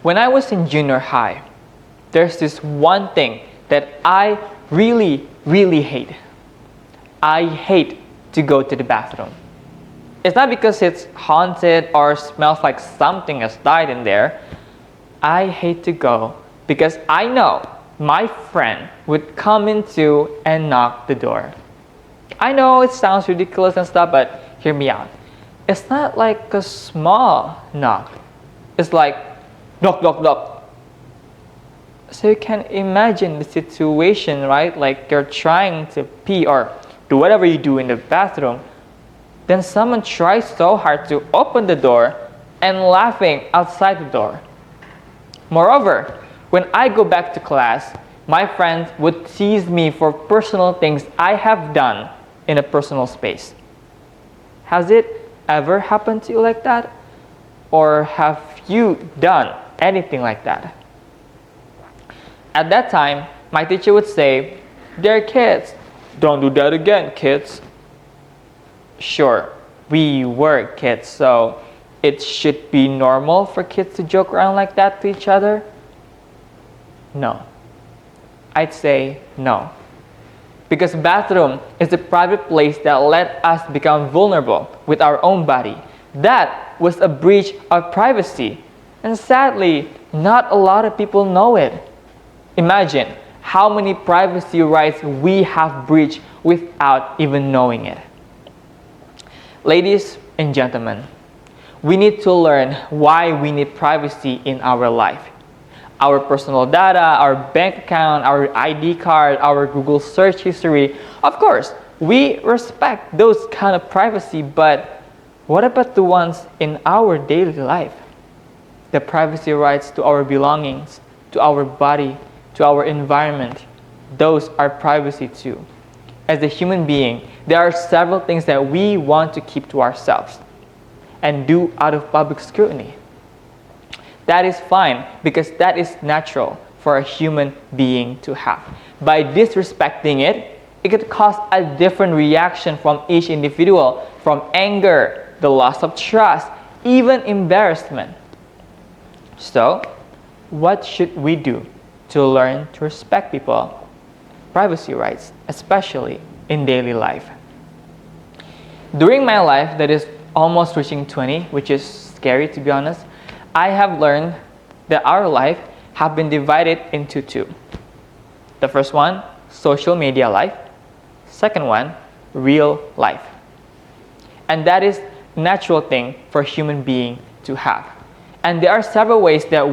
When I was in junior high, there's this one thing that I really, really hate. I hate to go to the bathroom. It's not because it's haunted or smells like something has died in there. I hate to go because I know my friend would come into and knock the door. I know it sounds ridiculous and stuff, but hear me out. It's not like a small knock. It's like knock, knock, knock. So you can imagine the situation, right? Like you're trying to pee or do whatever you do in the bathroom. Then someone tries so hard to open the door and laughing outside the door. Moreover, when I go back to class, my friends would tease me for personal things I have done in a personal space. Has it ever happened to you like that? Or have you done anything like that? At that time, my teacher would say, "They're kids. Don't do that again, kids." Sure, we were kids, so it should be normal for kids to joke around like that to each other? No. I'd say no. Because bathroom is a private place that let us become vulnerable with our own body. That was a breach of privacy. And sadly, not a lot of people know it. Imagine how many privacy rights we have breached without even knowing it. Ladies and gentlemen, we need to learn why we need privacy in our life. Our personal data, our bank account, our ID card, our Google search history. Of course, we respect those kind of privacy, but what about the ones in our daily life? The privacy rights to our belongings, to our body, to our environment. Those are privacy too. As a human being, there are several things that we want to keep to ourselves and do out of public scrutiny. That is fine because that is natural for a human being to have. By disrespecting it, it could cause a different reaction from each individual, from anger, the loss of trust, even embarrassment. So, what should we do to learn to respect people's privacy rights, especially in daily life? During my life that is almost reaching 20, which is scary to be honest, I have learned that our life have been divided into two. The first one, social media life. Second one, real life. And that is natural thing for a human being to have. And there are several ways that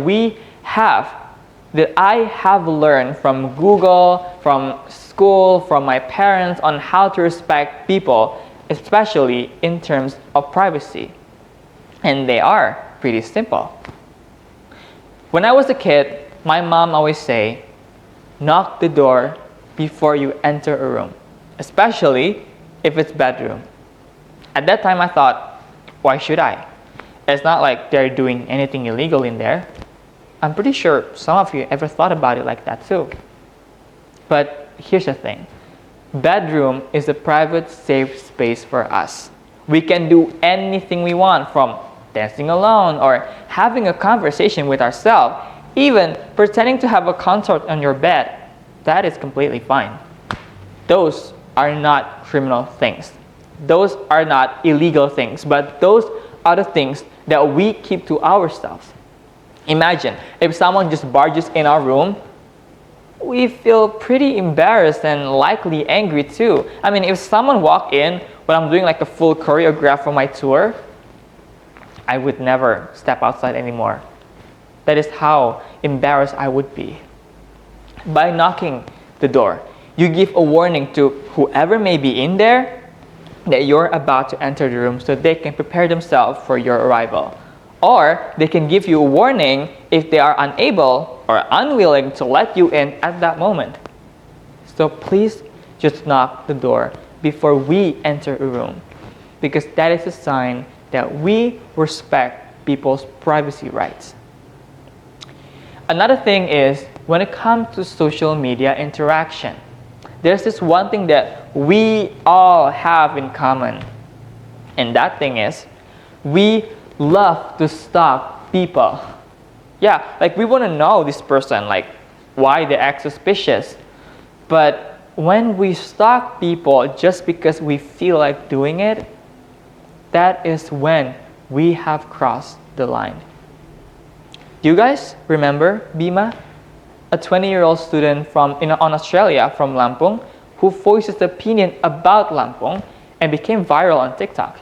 I have learned from Google, from school, from my parents on how to respect people, especially in terms of privacy. And they are pretty simple. When I was a kid, my mom always say, knock the door before you enter a room, especially if it's bedroom. At that time I thought, why should I? It's not like they're doing anything illegal in there. I'm pretty sure some of you ever thought about it like that too. But here's the thing. Bedroom is a private, safe space for us. We can do anything we want, from dancing alone or having a conversation with ourselves, even pretending to have a concert on your bed. That is completely fine. Those are not criminal things. Those are not illegal things, but those are the things that we keep to ourselves. Imagine if someone just barges in our room, we feel pretty embarrassed and likely angry too. I mean, if someone walked in when I'm doing like a full choreograph for my tour, I would never step outside anymore. That is how embarrassed I would be. By knocking the door, you give a warning to whoever may be in there that you're about to enter the room so they can prepare themselves for your arrival. Or they can give you a warning if they are unable or unwilling to let you in at that moment. So please just knock the door before we enter a room, because that is a sign that we respect people's privacy rights. Another thing is, when it comes to social media interaction, there's this one thing that we all have in common. And that thing is, we love to stalk people. Yeah, like we want to know this person, like why they act suspicious. But when we stalk people just because we feel like doing it, that is when we have crossed the line. Do you guys remember Bima? A 20-year-old student on Australia from Lampung who voiced his opinion about Lampung and became viral on TikTok.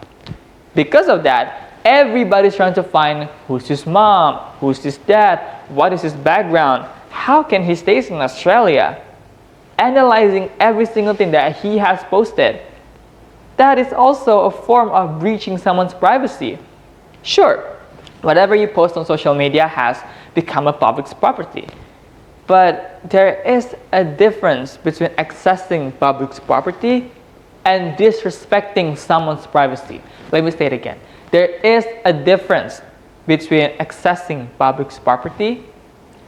Because of that, everybody's trying to find who's his mom, who's his dad, what is his background, how can he stay in Australia, analyzing every single thing that he has posted. That is also a form of breaching someone's privacy. Sure, whatever you post on social media has become a public property. But there is a difference between accessing public property and disrespecting someone's privacy. Let me say it again. There is a difference between accessing public property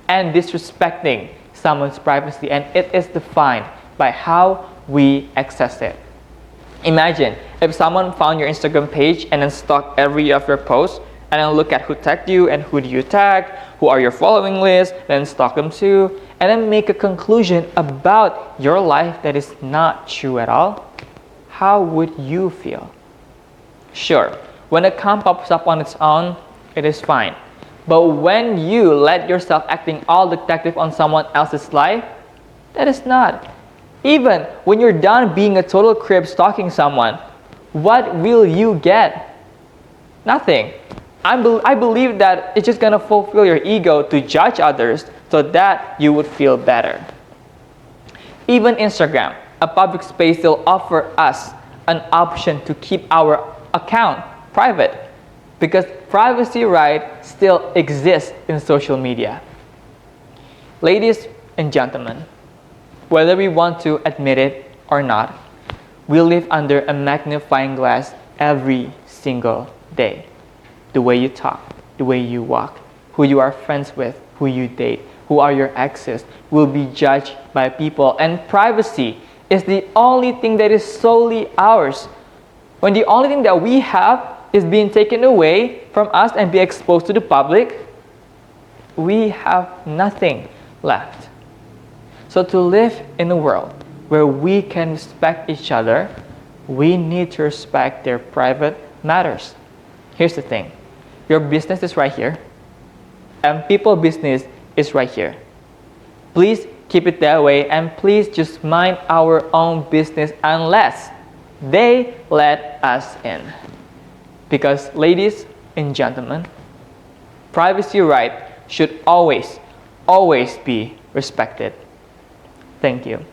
and disrespecting someone's privacy, and it is defined by how we access it. Imagine if someone found your Instagram page and then stalked every of your posts, and then look at who tagged you and who do you tag, who are your following list, then stalk them too, and then make a conclusion about your life that is not true at all. How would you feel? Sure, when a account pops up on its own, it is fine. But when you let yourself acting all detective on someone else's life, that is not. Even when you're done being a total crib stalking someone, what will you get? Nothing. I believe that it's just gonna fulfill your ego to judge others so that you would feel better. Even Instagram, a public space, will offer us an option to keep our account private because privacy right still exists in social media. Ladies and gentlemen, whether we want to admit it or not, we live under a magnifying glass every single day. The way you talk, the way you walk, who you are friends with, who you date, who are your exes, will be judged by people. And privacy is the only thing that is solely ours. When the only thing that we have is being taken away from us and be exposed to the public, we have nothing left. So to live in a world where we can respect each other, we need to respect their private matters. Here's the thing. Your business is right here, and people business is right here. Please keep it that way, and please just mind our own business unless they let us in. Because ladies and gentlemen, privacy right should always be respected. Thank you.